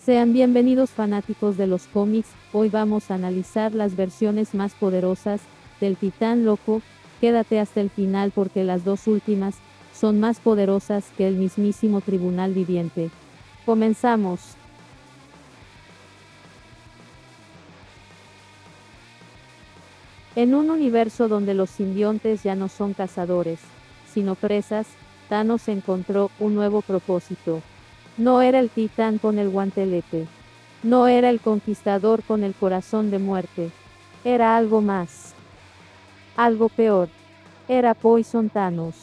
Sean bienvenidos fanáticos de los cómics, hoy vamos a analizar las versiones más poderosas del Titán Loco. Quédate hasta el final porque las dos últimas son más poderosas que el mismísimo Tribunal Viviente. Comenzamos. En un universo donde los simbiontes ya no son cazadores, sino presas, Thanos encontró un nuevo propósito. No era el titán con el guantelete. No era el conquistador con el corazón de muerte. Era algo más. Algo peor. Era Poison Thanos.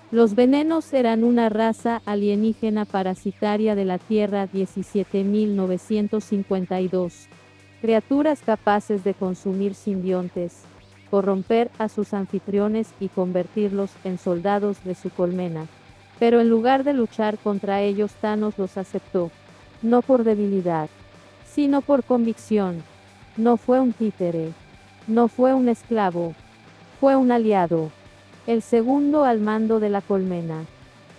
Los venenos eran una raza alienígena parasitaria de la Tierra 17.952. Criaturas capaces de consumir simbiontes, corromper a sus anfitriones y convertirlos en soldados de su colmena. Pero en lugar de luchar contra ellos, Thanos los aceptó. No por debilidad, sino por convicción. No fue un títere. No fue un esclavo. Fue un aliado. El segundo al mando de la colmena.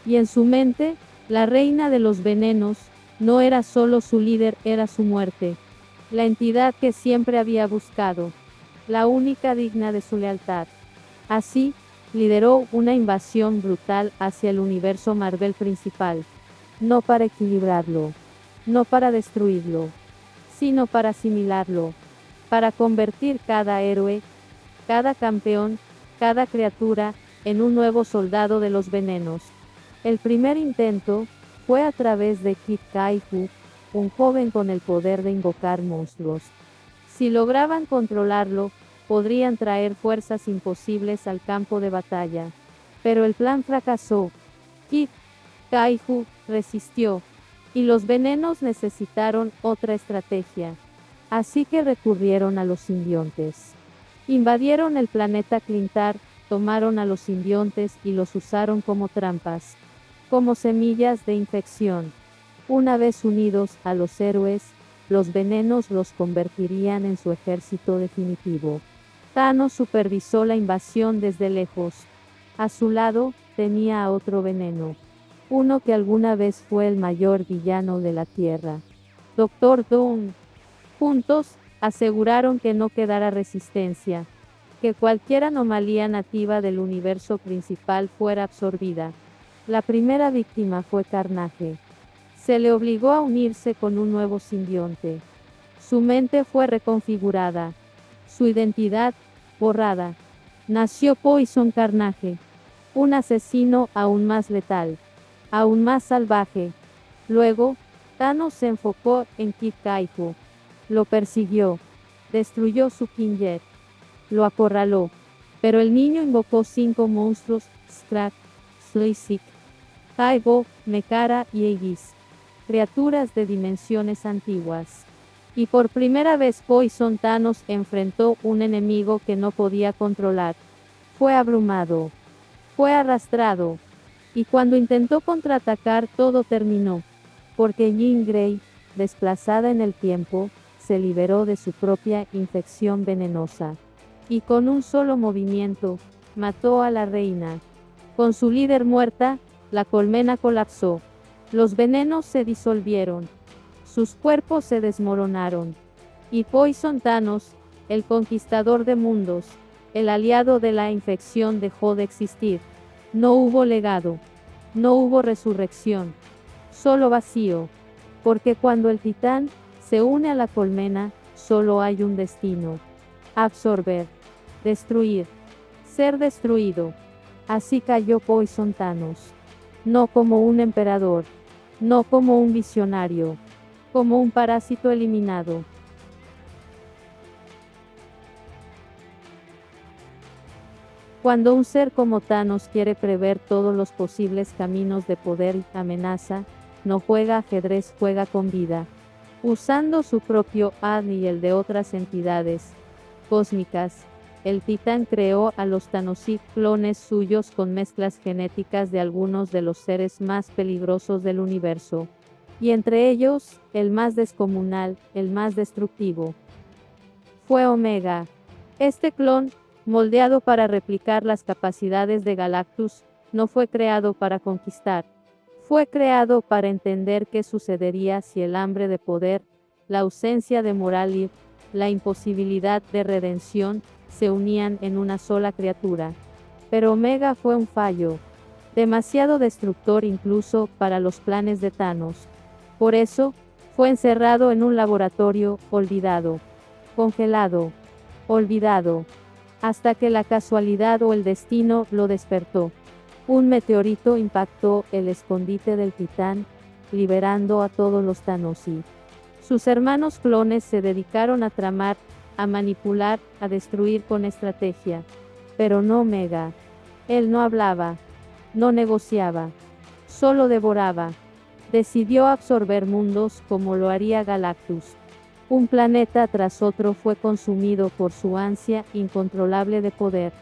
Y en su mente, la reina de los venenos, no era solo su líder, era su muerte. La entidad que siempre había buscado. La única digna de su lealtad. Así, lideró una invasión brutal hacia el universo Marvel principal. No para equilibrarlo. No para destruirlo. Sino para asimilarlo. Para convertir cada héroe, cada campeón, cada criatura, en un nuevo soldado de los venenos. El primer intento fue a través de Kid Kaifu, un joven con el poder de invocar monstruos. Si lograban controlarlo, podrían traer fuerzas imposibles al campo de batalla. Pero el plan fracasó. Kid Kaifu resistió, y los venenos necesitaron otra estrategia. Así que recurrieron a los simbiontes. Invadieron el planeta Clintar, tomaron a los simbiontes y los usaron como trampas, como semillas de infección. Una vez unidos a los héroes, los venenos los convertirían en su ejército definitivo. Thanos supervisó la invasión desde lejos. A su lado, tenía a otro veneno. Uno que alguna vez fue el mayor villano de la Tierra. Doctor Doom. Juntos, aseguraron que no quedara resistencia, que cualquier anomalía nativa del universo principal fuera absorbida. La primera víctima fue Carnage. Se le obligó a unirse con un nuevo simbionte. Su mente fue reconfigurada. Su identidad, borrada. Nació Poison Carnage. Un asesino aún más letal. Aún más salvaje. Luego, Thanos se enfocó en Kid Kaifu. Lo persiguió. Destruyó su Quinjet. Lo acorraló. Pero el niño invocó 5 monstruos: Skrak, Slezik, Kaibo, Mekara y Aegis. Criaturas de dimensiones antiguas. Y por primera vez Poison Thanos enfrentó un enemigo que no podía controlar. Fue abrumado. Fue arrastrado. Y cuando intentó contraatacar todo terminó. Porque Jean Grey, desplazada en el tiempo, se liberó de su propia infección venenosa. Y con un solo movimiento, mató a la reina. Con su líder muerta, la colmena colapsó. Los venenos se disolvieron. Sus cuerpos se desmoronaron. Y Poison Thanos, el conquistador de mundos, el aliado de la infección, dejó de existir. No hubo legado. No hubo resurrección. Solo vacío. Porque cuando el titán se une a la colmena, solo hay un destino. Absorber. Destruir. Ser destruido. Así cayó Poison Thanos. No como un emperador. No como un visionario. Como un parásito eliminado. Cuando un ser como Thanos quiere prever todos los posibles caminos de poder y amenaza, no juega ajedrez, juega con vida. Usando su propio ADN y el de otras entidades cósmicas, el titán creó a los Thanosite, clones suyos con mezclas genéticas de algunos de los seres más peligrosos del universo. Y entre ellos, el más descomunal, el más destructivo, fue Omega. Este clon, moldeado para replicar las capacidades de Galactus, no fue creado para conquistar. Fue creado para entender qué sucedería si el hambre de poder, la ausencia de moral y la imposibilidad de redención se unían en una sola criatura. Pero Omega fue un fallo, demasiado destructor incluso para los planes de Thanos. Por eso, fue encerrado en un laboratorio, olvidado, congelado, olvidado, hasta que la casualidad o el destino lo despertó. Un meteorito impactó el escondite del Titán, liberando a todos los Thanosi. Sus hermanos clones se dedicaron a tramar, a manipular, a destruir con estrategia. Pero no Omega. Él no hablaba, no negociaba, solo devoraba. Decidió absorber mundos como lo haría Galactus. Un planeta tras otro fue consumido por su ansia incontrolable de poder.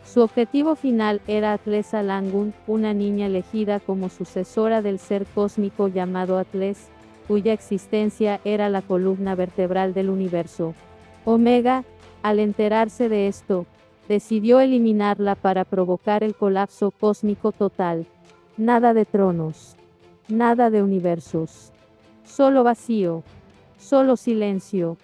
Su objetivo final era Atlesa Langun, una niña elegida como sucesora del ser cósmico llamado Atlas, cuya existencia era la columna vertebral del universo. Omega, al enterarse de esto, decidió eliminarla para provocar el colapso cósmico total. Nada de tronos. Nada de universos. Solo vacío. Solo silencio.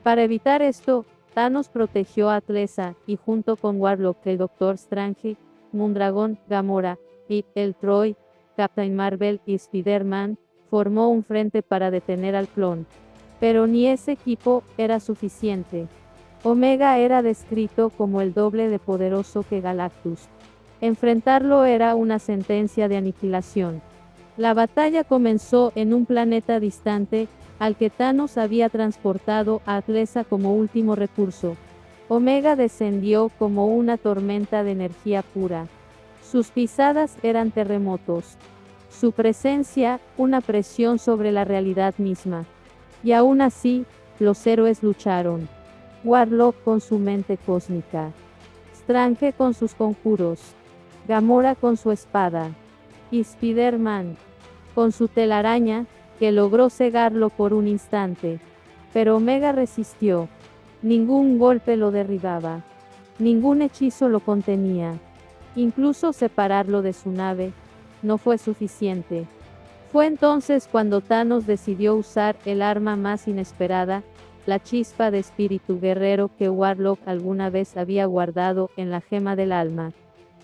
Para evitar esto, Thanos protegió a Atlesa, y junto con Warlock, el Doctor Strange, Moondragon, Gamora, y el Troy, Captain Marvel y Spider-Man, formó un frente para detener al clon. Pero ni ese equipo era suficiente. Omega era descrito como el doble de poderoso que Galactus. Enfrentarlo era una sentencia de aniquilación. La batalla comenzó en un planeta distante, al que Thanos había transportado a Atlesa como último recurso. Omega descendió como una tormenta de energía pura. Sus pisadas eran terremotos. Su presencia, una presión sobre la realidad misma. Y aún así, los héroes lucharon. Warlock con su mente cósmica. Strange con sus conjuros. Gamora con su espada. Y Spider-Man con su telaraña, que logró cegarlo por un instante. Pero Omega resistió. Ningún golpe lo derribaba. Ningún hechizo lo contenía. Incluso separarlo de su nave no fue suficiente. Fue entonces cuando Thanos decidió usar el arma más inesperada, la chispa de espíritu guerrero que Warlock alguna vez había guardado en la gema del alma.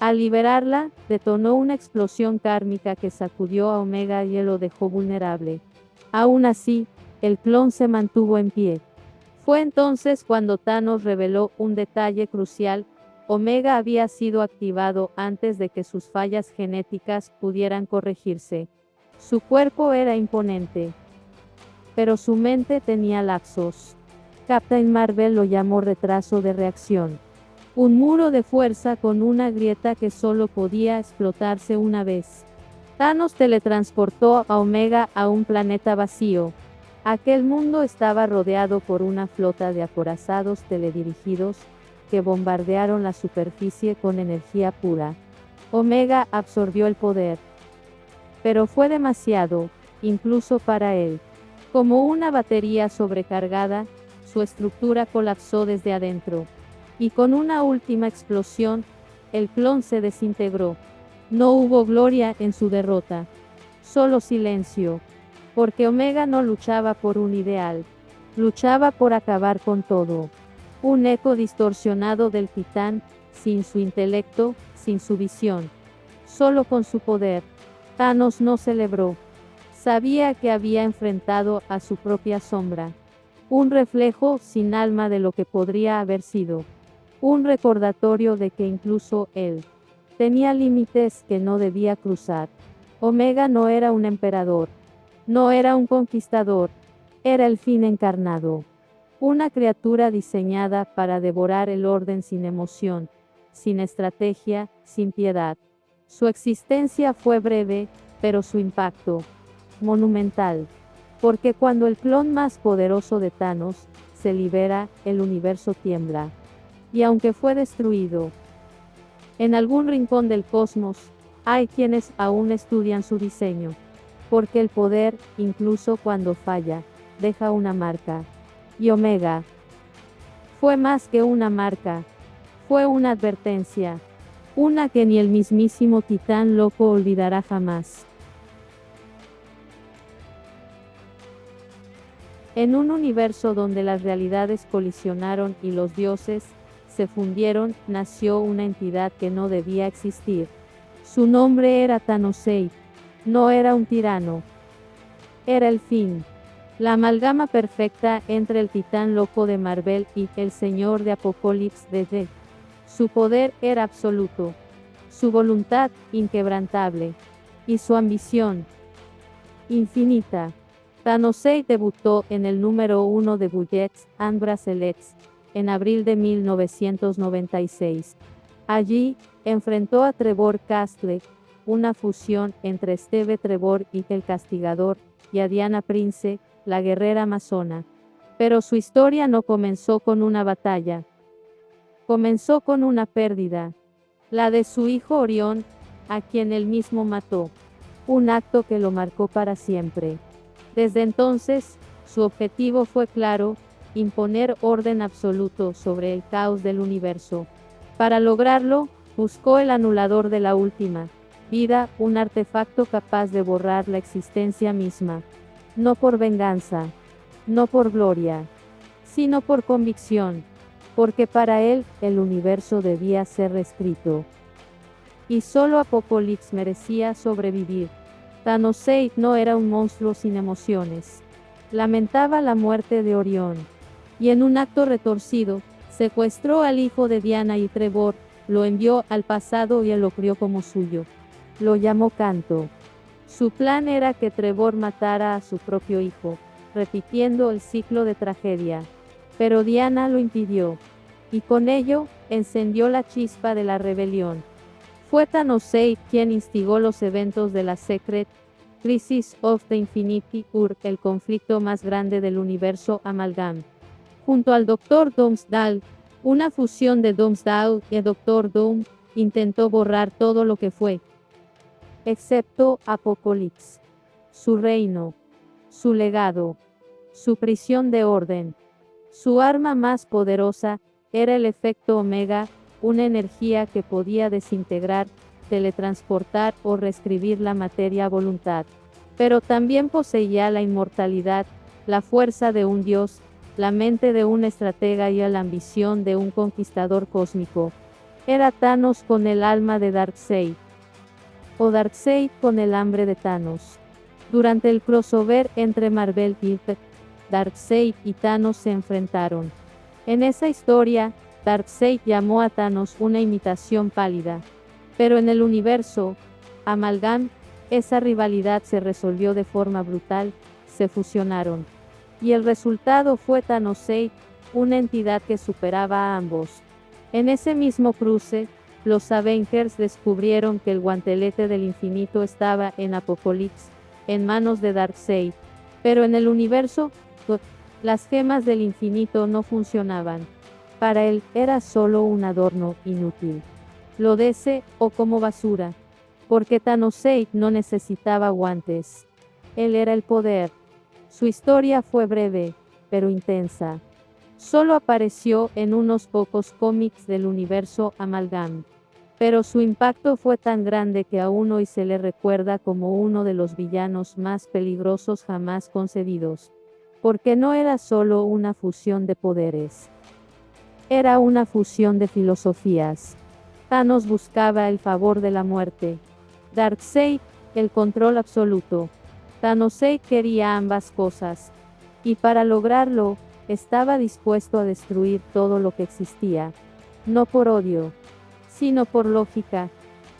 Al liberarla, detonó una explosión kármica que sacudió a Omega y lo dejó vulnerable. Aún así, el clon se mantuvo en pie. Fue entonces cuando Thanos reveló un detalle crucial: Omega había sido activado antes de que sus fallas genéticas pudieran corregirse. Su cuerpo era imponente, pero su mente tenía lapsos. Captain Marvel lo llamó retraso de reacción. Un muro de fuerza con una grieta que solo podía explotarse una vez. Thanos teletransportó a Omega a un planeta vacío. Aquel mundo estaba rodeado por una flota de acorazados teledirigidos, que bombardearon la superficie con energía pura. Omega absorbió el poder. Pero fue demasiado, incluso para él. Como una batería sobrecargada, su estructura colapsó desde adentro. Y con una última explosión, el clon se desintegró. No hubo gloria en su derrota. Solo silencio. Porque Omega no luchaba por un ideal. Luchaba por acabar con todo. Un eco distorsionado del Titán, sin su intelecto, sin su visión. Solo con su poder. Thanos no celebró. Sabía que había enfrentado a su propia sombra. Un reflejo sin alma de lo que podría haber sido. Un recordatorio de que incluso él tenía límites que no debía cruzar. Omega no era un emperador. No era un conquistador. Era el fin encarnado. Una criatura diseñada para devorar el orden sin emoción, sin estrategia, sin piedad. Su existencia fue breve, pero su impacto, monumental. Porque cuando el clon más poderoso de Thanos se libera, el universo tiembla. Y aunque fue destruido, en algún rincón del cosmos, hay quienes aún estudian su diseño. Porque el poder, incluso cuando falla, deja una marca. Y Omega fue más que una marca. Fue una advertencia. Una que ni el mismísimo Titán loco olvidará jamás. En un universo donde las realidades colisionaron y los dioses se fundieron, nació una entidad que no debía existir. Su nombre era Thanosei. No era un tirano. Era el fin. La amalgama perfecta entre el titán loco de Marvel y el señor de Apocalipsis de D. Su poder era absoluto. Su voluntad, inquebrantable. Y su ambición, infinita. Thanosei debutó en el número 1 de Bullets and Bracelets, en abril de 1996. Allí, enfrentó a Trevor Castle, una fusión entre Steve Trevor y el Castigador, y a Diana Prince, la guerrera amazona. Pero su historia no comenzó con una batalla. Comenzó con una pérdida. La de su hijo Orión, a quien él mismo mató. Un acto que lo marcó para siempre. Desde entonces, su objetivo fue claro: imponer orden absoluto sobre el caos del universo. Para lograrlo, buscó el anulador de la última vida, un artefacto capaz de borrar la existencia misma. No por venganza, no por gloria, sino por convicción, porque para él, el universo debía ser reescrito. Y solo Apocalipsis merecía sobrevivir. Thanosei no era un monstruo sin emociones. Lamentaba la muerte de Orión. Y en un acto retorcido, secuestró al hijo de Diana y Trevor, lo envió al pasado y él lo crió como suyo. Lo llamó Canto. Su plan era que Trevor matara a su propio hijo, repitiendo el ciclo de tragedia. Pero Diana lo impidió. Y con ello, encendió la chispa de la rebelión. Fue Thanosei quien instigó los eventos de la Secret Crisis of the Infinity War, el conflicto más grande del universo Amalgam. Junto al Dr. Doomsday, una fusión de Doomsday y Dr. Doom, intentó borrar todo lo que fue, excepto Apocalipsis. Su reino, su legado, su prisión de orden. Su arma más poderosa era el efecto Omega, una energía que podía desintegrar, teletransportar o reescribir la materia a voluntad. Pero también poseía la inmortalidad, la fuerza de un dios, la mente de un estratega y la ambición de un conquistador cósmico. Era Thanos con el alma de Darkseid. O Darkseid con el hambre de Thanos. Durante el crossover entre Marvel y Darkseid y Thanos se enfrentaron. En esa historia, Darkseid llamó a Thanos una imitación pálida. Pero en el universo Amalgam, esa rivalidad se resolvió de forma brutal, se fusionaron. Y el resultado fue Thanosei, una entidad que superaba a ambos. En ese mismo cruce, los Avengers descubrieron que el guantelete del infinito estaba en Apocalipsis, en manos de Darkseid. Pero en el universo, las gemas del infinito no funcionaban. Para él, era solo un adorno inútil. Lo o como basura. Porque Thanosei no necesitaba guantes. Él era el poder. Su historia fue breve, pero intensa. Solo apareció en unos pocos cómics del universo Amalgam. Pero su impacto fue tan grande que aún hoy se le recuerda como uno de los villanos más peligrosos jamás concebidos. Porque no era solo una fusión de poderes. Era una fusión de filosofías. Thanos buscaba el favor de la muerte. Darkseid, el control absoluto. Thanosei quería ambas cosas. Y para lograrlo, estaba dispuesto a destruir todo lo que existía. No por odio, sino por lógica.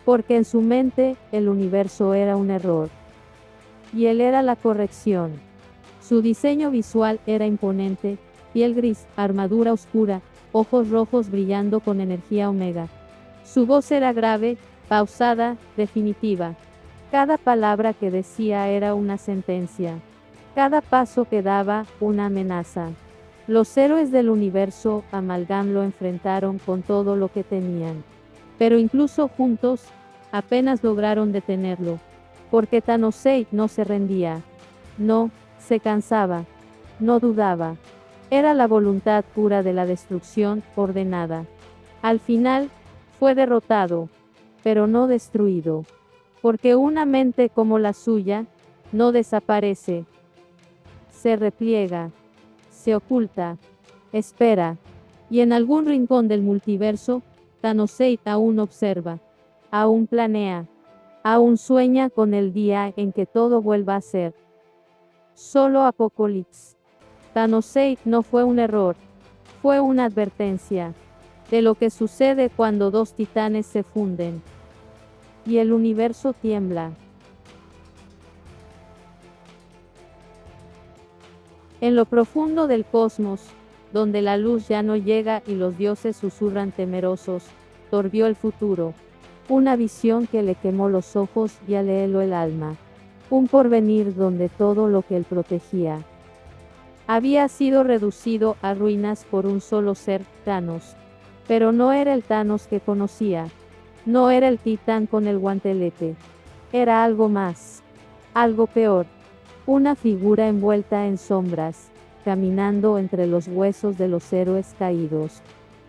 Porque en su mente, el universo era un error. Y él era la corrección. Su diseño visual era imponente, piel gris, armadura oscura, ojos rojos brillando con energía omega. Su voz era grave, pausada, definitiva. Cada palabra que decía era una sentencia. Cada paso que daba, una amenaza. Los héroes del universo Amalgam lo enfrentaron con todo lo que tenían. Pero incluso juntos, apenas lograron detenerlo. Porque Thanosei no se rendía. No, se cansaba. No dudaba. Era la voluntad pura de la destrucción ordenada. Al final, fue derrotado, pero no destruido. Porque una mente como la suya, no desaparece. Se repliega. Se oculta. Espera. Y en algún rincón del multiverso, Thanosate aún observa. Aún planea. Aún sueña con el día en que todo vuelva a ser. Solo Apocalipsis. Thanosate no fue un error. Fue una advertencia. De lo que sucede cuando dos titanes se funden. Y el universo tiembla. En lo profundo del cosmos, donde la luz ya no llega y los dioses susurran temerosos, Thor vio el futuro. Una visión que le quemó los ojos y le heló el alma. Un porvenir donde todo lo que él protegía había sido reducido a ruinas por un solo ser, Thanos. Pero no era el Thanos que conocía. No era el titán con el guantelete. Era algo más. Algo peor. Una figura envuelta en sombras, caminando entre los huesos de los héroes caídos.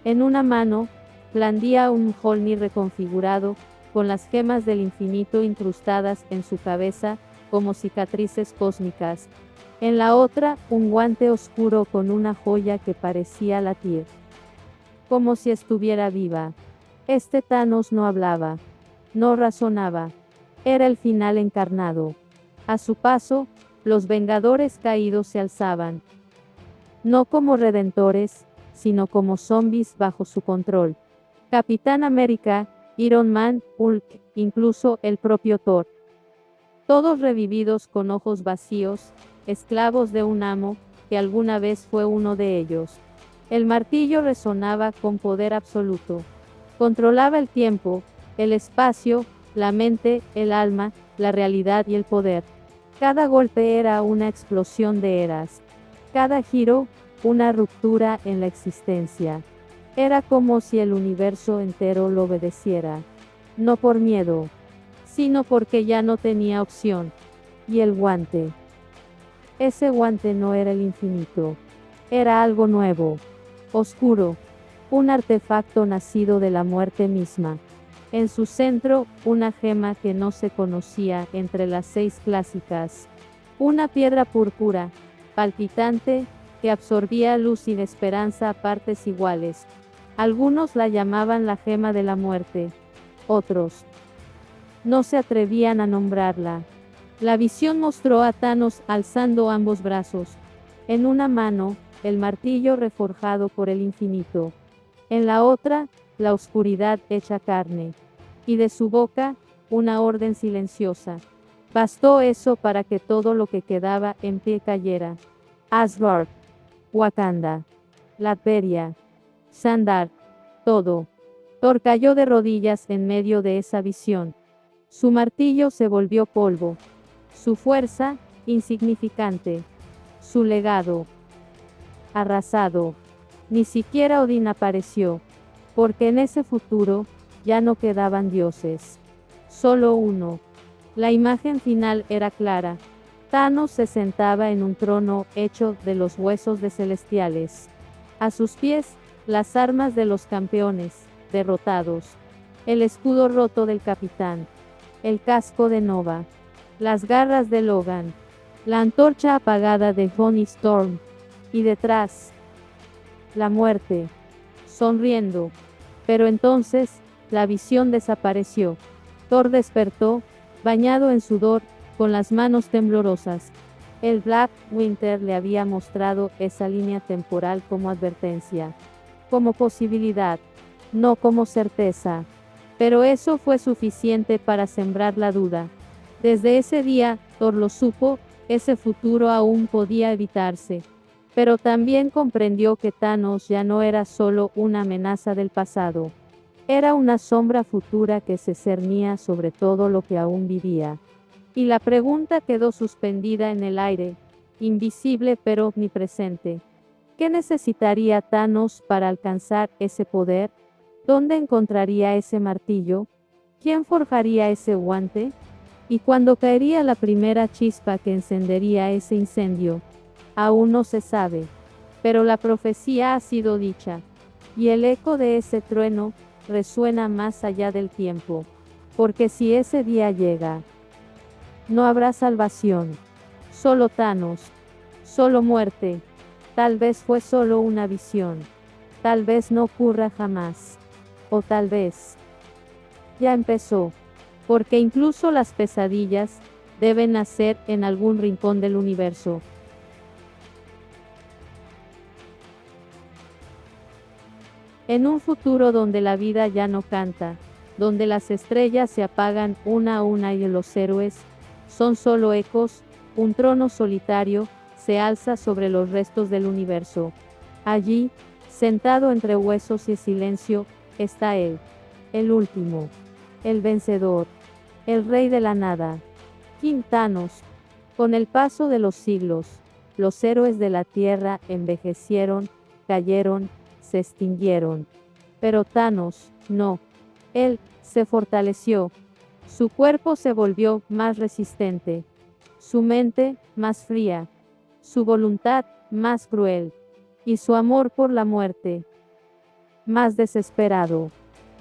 En una mano, blandía un Mjolnir reconfigurado, con las gemas del infinito incrustadas en su cabeza, como cicatrices cósmicas. En la otra, un guante oscuro con una joya que parecía latir. Como si estuviera viva. Este Thanos no hablaba. No razonaba. Era el final encarnado. A su paso, los Vengadores caídos se alzaban. No como redentores, sino como zombies bajo su control. Capitán América, Iron Man, Hulk, incluso el propio Thor. Todos revividos con ojos vacíos, esclavos de un amo, que alguna vez fue uno de ellos. El martillo resonaba con poder absoluto. Controlaba el tiempo, el espacio, la mente, el alma, la realidad y el poder. Cada golpe era una explosión de eras. Cada giro, una ruptura en la existencia. Era como si el universo entero lo obedeciera. No por miedo, sino porque ya no tenía opción. Y el guante. Ese guante no era el infinito. Era algo nuevo. Oscuro. Un artefacto nacido de la muerte misma. En su centro, una gema que no se conocía entre las 6 clásicas. Una piedra púrpura, palpitante, que absorbía luz y esperanza a partes iguales. Algunos la llamaban la gema de la muerte. Otros no se atrevían a nombrarla. La visión mostró a Thanos alzando ambos brazos. En una mano, el martillo reforjado por el infinito. En la otra, la oscuridad hecha carne. Y de su boca, una orden silenciosa. Bastó eso para que todo lo que quedaba en pie cayera. Asgard, Wakanda, Latveria, Xandar, todo. Thor cayó de rodillas en medio de esa visión. Su martillo se volvió polvo. Su fuerza, insignificante. Su legado, arrasado. Ni siquiera Odín apareció. Porque en ese futuro, ya no quedaban dioses. Solo uno. La imagen final era clara. Thanos se sentaba en un trono hecho de los huesos de celestiales. A sus pies, las armas de los campeones, derrotados. El escudo roto del capitán. El casco de Nova. Las garras de Logan. La antorcha apagada de Johnny Storm. Y detrás, la muerte. Sonriendo. Pero entonces, la visión desapareció. Thor despertó, bañado en sudor, con las manos temblorosas. El Black Winter le había mostrado esa línea temporal como advertencia. Como posibilidad, no como certeza. Pero eso fue suficiente para sembrar la duda. Desde ese día, Thor lo supo, ese futuro aún podía evitarse. Pero también comprendió que Thanos ya no era solo una amenaza del pasado. Era una sombra futura que se cernía sobre todo lo que aún vivía. Y la pregunta quedó suspendida en el aire, invisible pero omnipresente. ¿Qué necesitaría Thanos para alcanzar ese poder? ¿Dónde encontraría ese martillo? ¿Quién forjaría ese guante? ¿Y cuándo caería la primera chispa que encendería ese incendio? Aún no se sabe. Pero la profecía ha sido dicha. Y el eco de ese trueno resuena más allá del tiempo. Porque si ese día llega, no habrá salvación. Solo Thanos. Solo muerte. Tal vez fue solo una visión. Tal vez no ocurra jamás. O tal vez ya empezó. Porque incluso las pesadillas deben nacer en algún rincón del universo. En un futuro donde la vida ya no canta, donde las estrellas se apagan una a una y los héroes son solo ecos, un trono solitario se alza sobre los restos del universo. Allí, sentado entre huesos y silencio, está él, el último, el vencedor, el rey de la nada. King Thanos. Con el paso de los siglos, los héroes de la Tierra envejecieron, cayeron, se extinguieron. Pero Thanos, no. Él se fortaleció. Su cuerpo se volvió más resistente. Su mente, más fría. Su voluntad, más cruel. Y su amor por la muerte, más desesperado.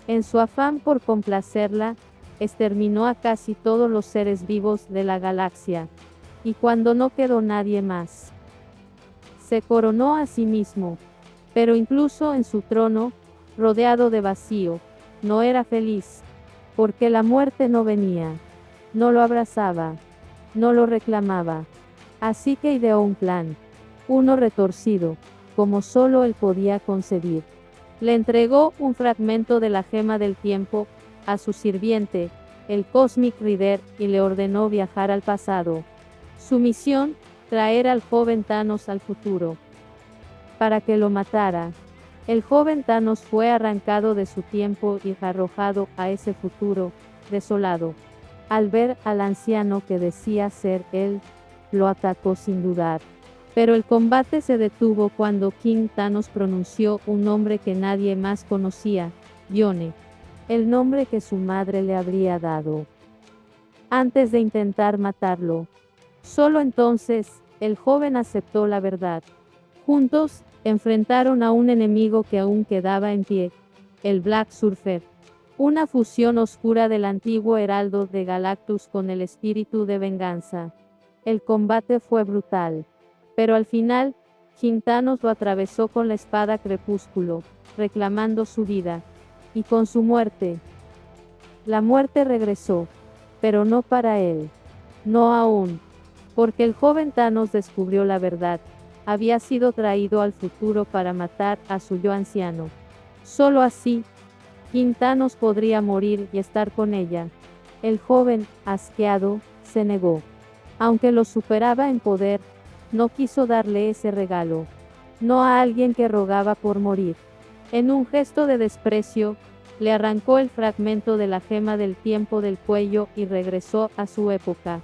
En su afán por complacerla, exterminó a casi todos los seres vivos de la galaxia. Y cuando no quedó nadie más, se coronó a sí mismo. Pero incluso en su trono, rodeado de vacío, no era feliz. Porque la muerte no venía. No lo abrazaba. No lo reclamaba. Así que ideó un plan. Uno retorcido, como solo él podía concebir. Le entregó un fragmento de la gema del tiempo a su sirviente, el Cosmic Rider, y le ordenó viajar al pasado. Su misión, traer al joven Thanos al futuro. Para que lo matara. El joven Thanos fue arrancado de su tiempo y arrojado a ese futuro, desolado. Al ver al anciano que decía ser él, lo atacó sin dudar. Pero el combate se detuvo cuando King Thanos pronunció un nombre que nadie más conocía, Yone. El nombre que su madre le habría dado. Antes de intentar matarlo. Solo entonces, el joven aceptó la verdad. Juntos, enfrentaron a un enemigo que aún quedaba en pie, el Black Surfer. Una fusión oscura del antiguo heraldo de Galactus con el espíritu de venganza. El combate fue brutal. Pero al final, King Thanos lo atravesó con la espada Crepúsculo, reclamando su vida. Y con su muerte, la muerte regresó. Pero no para él. No aún. Porque el joven Thanos descubrió la verdad. Había sido traído al futuro para matar a su yo anciano. Solo así, King Thanos podría morir y estar con ella. El joven, asqueado, se negó. Aunque lo superaba en poder, no quiso darle ese regalo. No a alguien que rogaba por morir. En un gesto de desprecio, le arrancó el fragmento de la gema del tiempo del cuello y regresó a su época.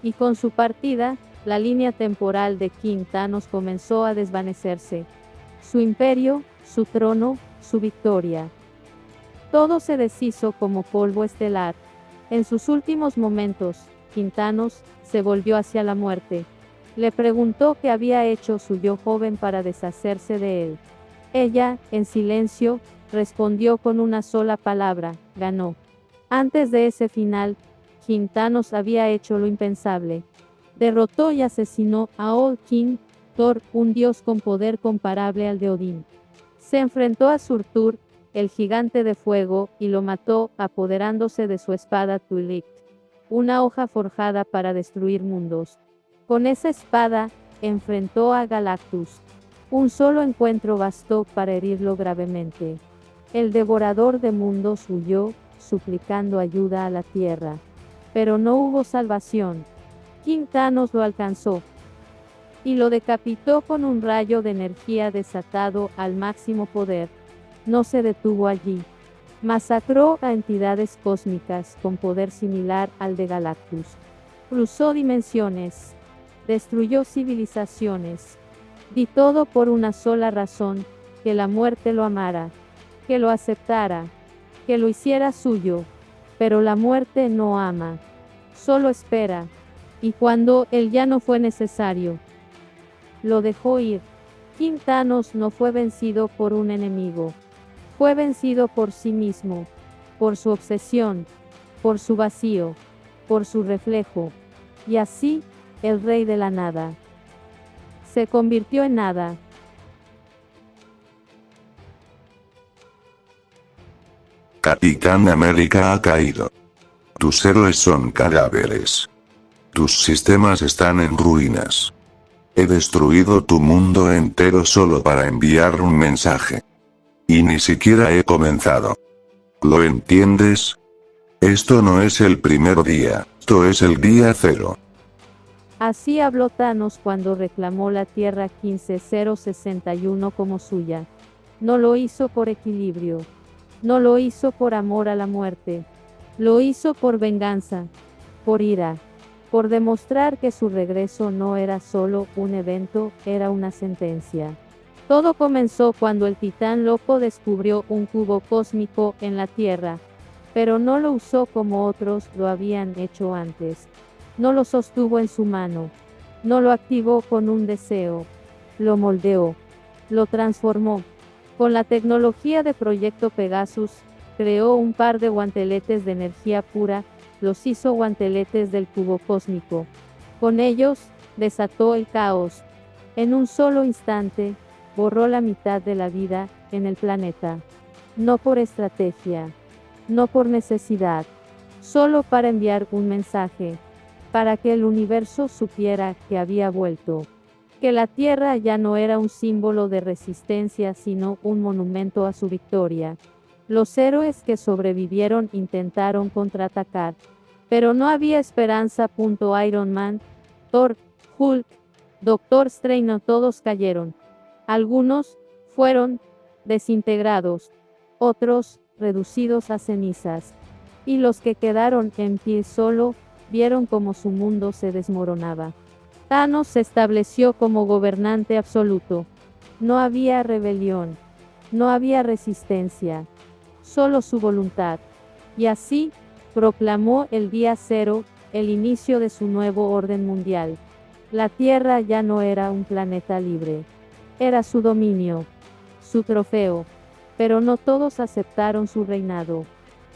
Y con su partida, la línea temporal de King Thanos comenzó a desvanecerse. Su imperio, su trono, su victoria. Todo se deshizo como polvo estelar. En sus últimos momentos, King Thanos se volvió hacia la muerte. Le preguntó qué había hecho su yo joven para deshacerse de él. Ella, en silencio, respondió con una sola palabra: ganó. Antes de ese final, King Thanos había hecho lo impensable. Derrotó y asesinó a Old King, Thor, un dios con poder comparable al de Odín. Se enfrentó a Surtur, el gigante de fuego, y lo mató, apoderándose de su espada Twi'lek, una hoja forjada para destruir mundos. Con esa espada, enfrentó a Galactus. Un solo encuentro bastó para herirlo gravemente. El devorador de mundos huyó, suplicando ayuda a la Tierra. Pero no hubo salvación. King Thanos lo alcanzó y lo decapitó con un rayo de energía desatado al máximo poder. No se detuvo allí. Masacró a entidades cósmicas con poder similar al de Galactus. Cruzó dimensiones. Destruyó civilizaciones. Y todo por una sola razón: que la muerte lo amara, que lo aceptara, que lo hiciera suyo. Pero la muerte no ama. Solo espera. Y cuando él ya no fue necesario, lo dejó ir. King Thanos no fue vencido por un enemigo. Fue vencido por sí mismo. Por su obsesión. Por su vacío. Por su reflejo. Y así, el rey de la nada se convirtió en nada. Capitán América ha caído. Tus héroes son cadáveres. Tus sistemas están en ruinas. He destruido tu mundo entero solo para enviar un mensaje. Y ni siquiera he comenzado. ¿Lo entiendes? Esto no es el primer día, esto es el día cero. Así habló Thanos cuando reclamó la Tierra 15061 como suya. No lo hizo por equilibrio. No lo hizo por amor a la muerte. Lo hizo por venganza. Por ira. Por demostrar que su regreso no era solo un evento, era una sentencia. Todo comenzó cuando el Titán Loco descubrió un cubo cósmico en la Tierra, pero no lo usó como otros lo habían hecho antes. No lo sostuvo en su mano. No lo activó con un deseo. Lo moldeó. Lo transformó. Con la tecnología de Proyecto Pegasus, creó un par de guanteletes de energía pura, los hizo guanteletes del cubo cósmico. Con ellos, desató el caos. En un solo instante, borró la mitad de la vida en el planeta. No por estrategia. No por necesidad. Solo para enviar un mensaje. Para que el universo supiera que había vuelto. Que la Tierra ya no era un símbolo de resistencia sino un monumento a su victoria. Los héroes que sobrevivieron intentaron contraatacar. Pero no había esperanza. Iron Man, Thor, Hulk, Doctor Strange, todos cayeron. Algunos fueron desintegrados, otros reducidos a cenizas. Y los que quedaron en pie solo vieron cómo su mundo se desmoronaba. Thanos se estableció como gobernante absoluto. No había rebelión. No había resistencia. Solo su voluntad. Y así, proclamó el día cero, el inicio de su nuevo orden mundial. La Tierra ya no era un planeta libre. Era su dominio. Su trofeo. Pero no todos aceptaron su reinado.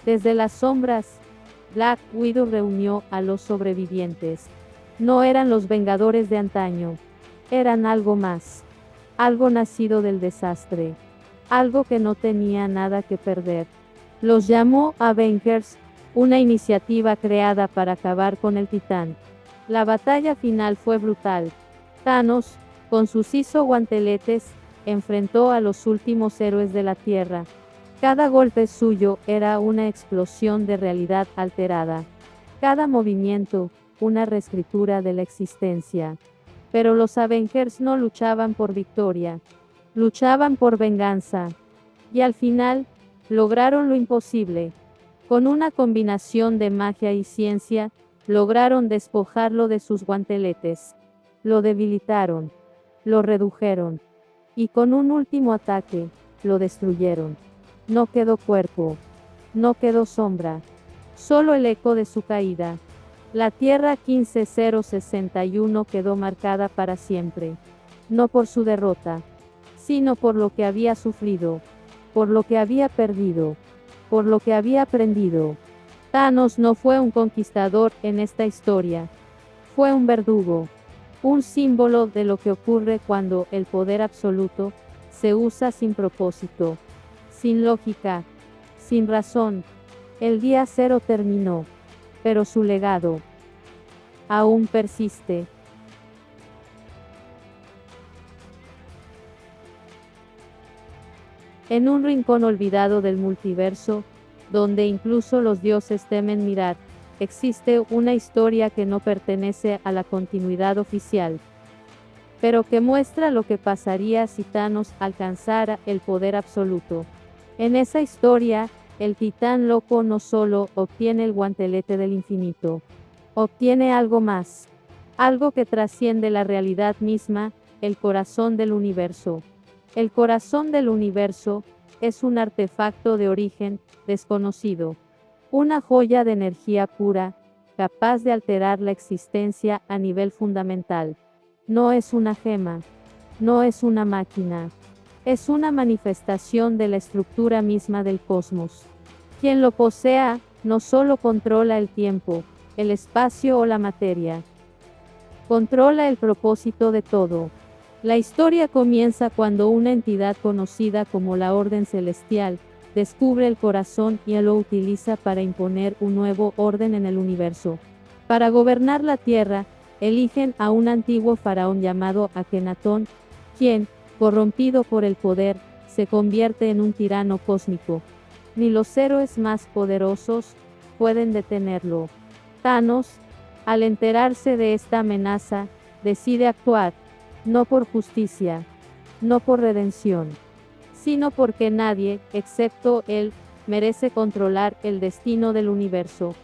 Desde las sombras, Black Widow reunió a los sobrevivientes. No eran los Vengadores de antaño. Eran algo más. Algo nacido del desastre. Algo que no tenía nada que perder. Los llamó Avengers, una iniciativa creada para acabar con el Titán. La batalla final fue brutal. Thanos, con sus guanteletes, enfrentó a los últimos héroes de la Tierra. Cada golpe suyo era una explosión de realidad alterada. Cada movimiento, una reescritura de la existencia. Pero los Avengers no luchaban por victoria. Luchaban por venganza. Y al final, lograron lo imposible. Con una combinación de magia y ciencia, lograron despojarlo de sus guanteletes. Lo debilitaron. Lo redujeron. Y con un último ataque, lo destruyeron. No quedó cuerpo. No quedó sombra. Solo el eco de su caída. La Tierra 15061 quedó marcada para siempre. No por su derrota, sino por lo que había sufrido. Por lo que había perdido. Por lo que había aprendido. Thanos no fue un conquistador en esta historia. Fue un verdugo. Un símbolo de lo que ocurre cuando el poder absoluto se usa sin propósito, sin lógica, sin razón. El día cero terminó, pero su legado aún persiste. En un rincón olvidado del multiverso, donde incluso los dioses temen mirar, existe una historia que no pertenece a la continuidad oficial, pero que muestra lo que pasaría si Thanos alcanzara el poder absoluto. En esa historia, el Titán Loco no solo obtiene el guantelete del infinito, obtiene algo más, algo que trasciende la realidad misma, el corazón del universo. El corazón del universo es un artefacto de origen desconocido, una joya de energía pura, capaz de alterar la existencia a nivel fundamental. No es una gema, no es una máquina, es una manifestación de la estructura misma del cosmos. Quien lo posea, no solo controla el tiempo, el espacio o la materia, controla el propósito de todo. La historia comienza cuando una entidad conocida como la Orden Celestial descubre el corazón y lo utiliza para imponer un nuevo orden en el universo. Para gobernar la tierra, eligen a un antiguo faraón llamado Akenatón, quien, corrompido por el poder, se convierte en un tirano cósmico. Ni los héroes más poderosos pueden detenerlo. Thanos, al enterarse de esta amenaza, decide actuar, no por justicia, no por redención, sino porque nadie, excepto él, merece controlar el destino del universo.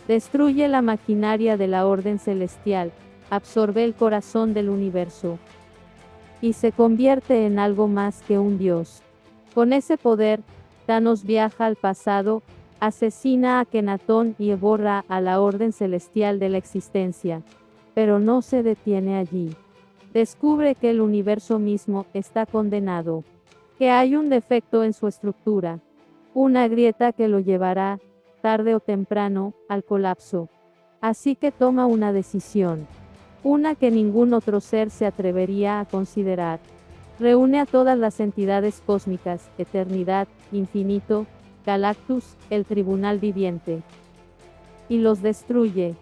Destruye la maquinaria de la orden celestial, absorbe el corazón del universo y se convierte en algo más que un dios. Con ese poder, Thanos viaja al pasado, asesina a Akenatón y borra a la orden celestial de la existencia. Pero no se detiene allí. Descubre que el universo mismo está condenado, que hay un defecto en su estructura, una grieta que lo llevará, tarde o temprano, al colapso. Así que toma una decisión, una que ningún otro ser se atrevería a considerar. Reúne a todas las entidades cósmicas, Eternidad, Infinito, Galactus, el Tribunal Viviente. Y los destruye,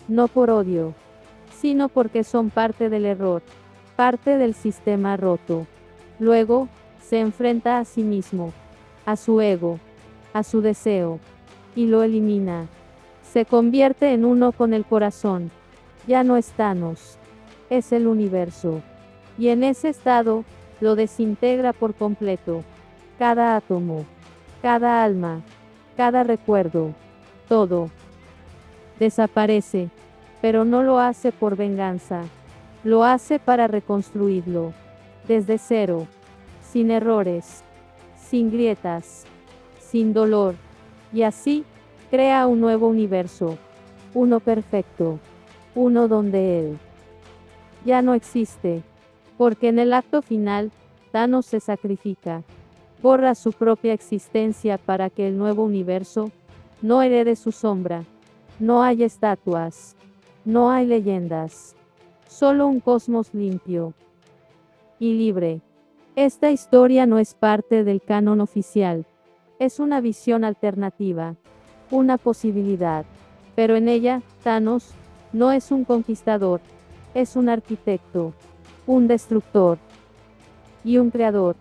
no por odio, sino porque son parte del error, parte del sistema roto. Luego, se enfrenta a sí mismo, a su ego, a su deseo, y lo elimina. Se convierte en uno con el corazón. Ya no es Thanos, es el universo. Y en ese estado, lo desintegra por completo. Cada átomo, cada alma, cada recuerdo, todo desaparece, pero no lo hace por venganza, lo hace para reconstruirlo, desde cero, sin errores, sin grietas, sin dolor, y así, crea un nuevo universo, uno perfecto, uno donde él ya no existe, porque en el acto final, Thanos se sacrifica, borra su propia existencia para que el nuevo universo no herede su sombra. No hay estatuas, no hay leyendas, solo un cosmos limpio y libre. Esta historia no es parte del canon oficial, es una visión alternativa, una posibilidad, pero en ella, Thanos no es un conquistador, es un arquitecto, un destructor y un creador.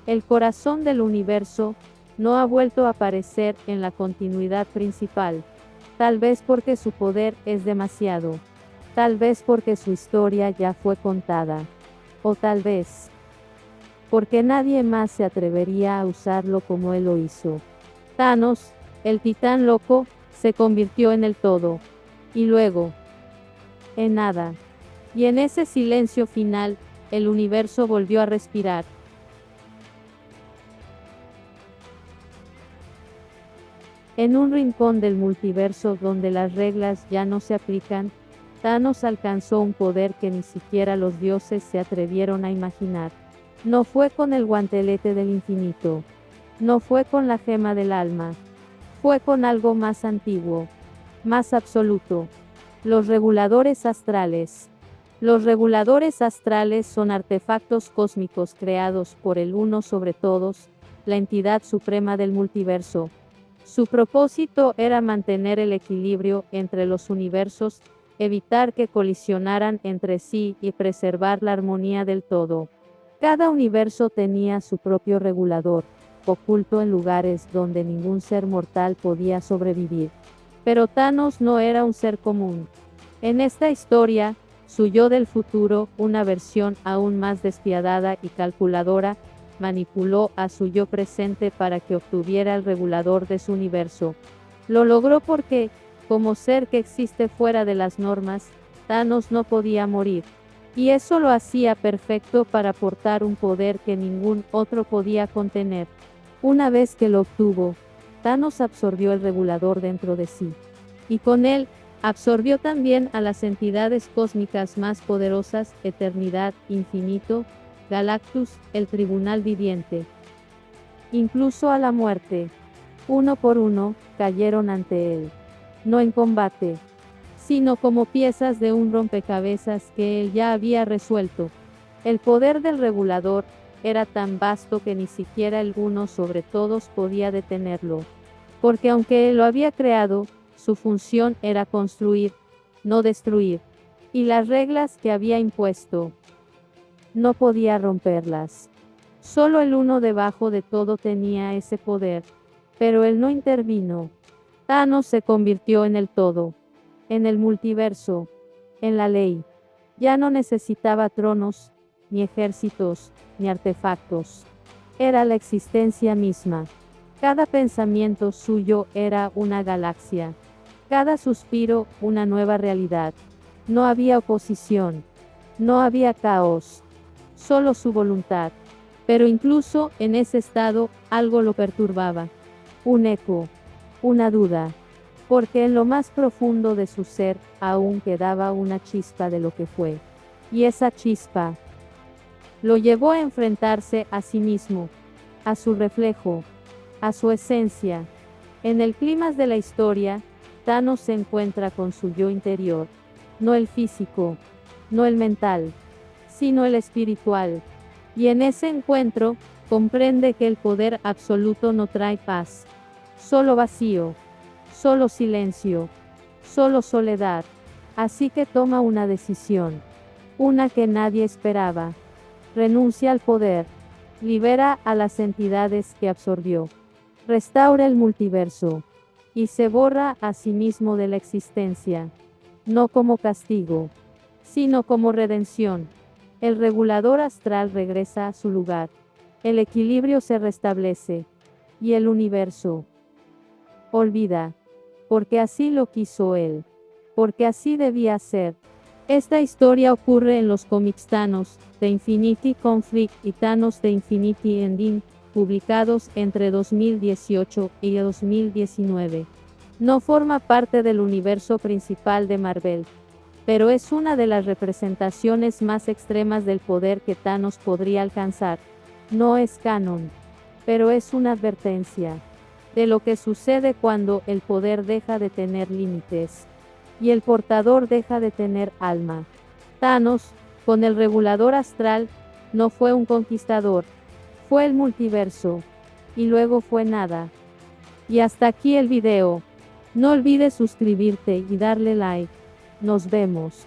El corazón del universo no ha vuelto a aparecer en la continuidad principal, tal vez porque su poder es demasiado, tal vez porque su historia ya fue contada, o tal vez porque nadie más se atrevería a usarlo como él lo hizo. Thanos, el titán loco, se convirtió en el todo, y luego en nada. Y en ese silencio final, el universo volvió a respirar. En un rincón del multiverso donde las reglas ya no se aplican, Thanos alcanzó un poder que ni siquiera los dioses se atrevieron a imaginar. No fue con el guantelete del infinito. No fue con la gema del alma. Fue con algo más antiguo, más absoluto. Los reguladores astrales. Los reguladores astrales son artefactos cósmicos creados por el Uno sobre todos, la entidad suprema del multiverso. Su propósito era mantener el equilibrio entre los universos, evitar que colisionaran entre sí y preservar la armonía del todo. Cada universo tenía su propio regulador, oculto en lugares donde ningún ser mortal podía sobrevivir. Pero Thanos no era un ser común. En esta historia, su yo del futuro, una versión aún más despiadada y calculadora, manipuló a su yo presente para que obtuviera el regulador de su universo. Lo logró porque, como ser que existe fuera de las normas, Thanos no podía morir. Y eso lo hacía perfecto para portar un poder que ningún otro podía contener. Una vez que lo obtuvo, Thanos absorbió el regulador dentro de sí. Y con él, absorbió también a las entidades cósmicas más poderosas, Eternidad, Infinito, Galactus, el Tribunal Viviente. Incluso a la muerte. Uno por uno, cayeron ante él. No en combate, sino como piezas de un rompecabezas que él ya había resuelto. El poder del regulador era tan vasto que ni siquiera el uno sobre todos podía detenerlo. Porque aunque él lo había creado, su función era construir, no destruir. Y las reglas que había impuesto, no podía romperlas. Solo el uno debajo de todo tenía ese poder. Pero él no intervino. Thanos se convirtió en el todo. En el multiverso. En la ley. Ya no necesitaba tronos, ni ejércitos, ni artefactos. Era la existencia misma. Cada pensamiento suyo era una galaxia. Cada suspiro, una nueva realidad. No había oposición. No había caos. Solo su voluntad. Pero incluso en ese estado, algo lo perturbaba. Un eco. Una duda. Porque en lo más profundo de su ser, aún quedaba una chispa de lo que fue. Y esa chispa lo llevó a enfrentarse a sí mismo, a su reflejo, a su esencia. En el clímax de la historia, Thanos se encuentra con su yo interior, no el físico, no el mental, sino el espiritual. Y en ese encuentro, comprende que el poder absoluto no trae paz, solo vacío, solo silencio, solo soledad. Así que toma una decisión, una que nadie esperaba. Renuncia al poder, libera a las entidades que absorbió, restaura el multiverso, y se borra a sí mismo de la existencia, no como castigo, sino como redención. El regulador astral regresa a su lugar, el equilibrio se restablece, y el universo olvida, porque así lo quiso él, porque así debía ser. Esta historia ocurre en los cómics Thanos, The Infinity Conflict y Thanos The Infinity Ending, publicados entre 2018 y 2019. No forma parte del universo principal de Marvel, pero es una de las representaciones más extremas del poder que Thanos podría alcanzar. No es canon, pero es una advertencia de lo que sucede cuando el poder deja de tener límites y el portador deja de tener alma. Thanos, con el regulador astral, no fue un conquistador, fue el multiverso, y luego fue nada. Y hasta aquí el video. No olvides suscribirte y darle like. Nos vemos.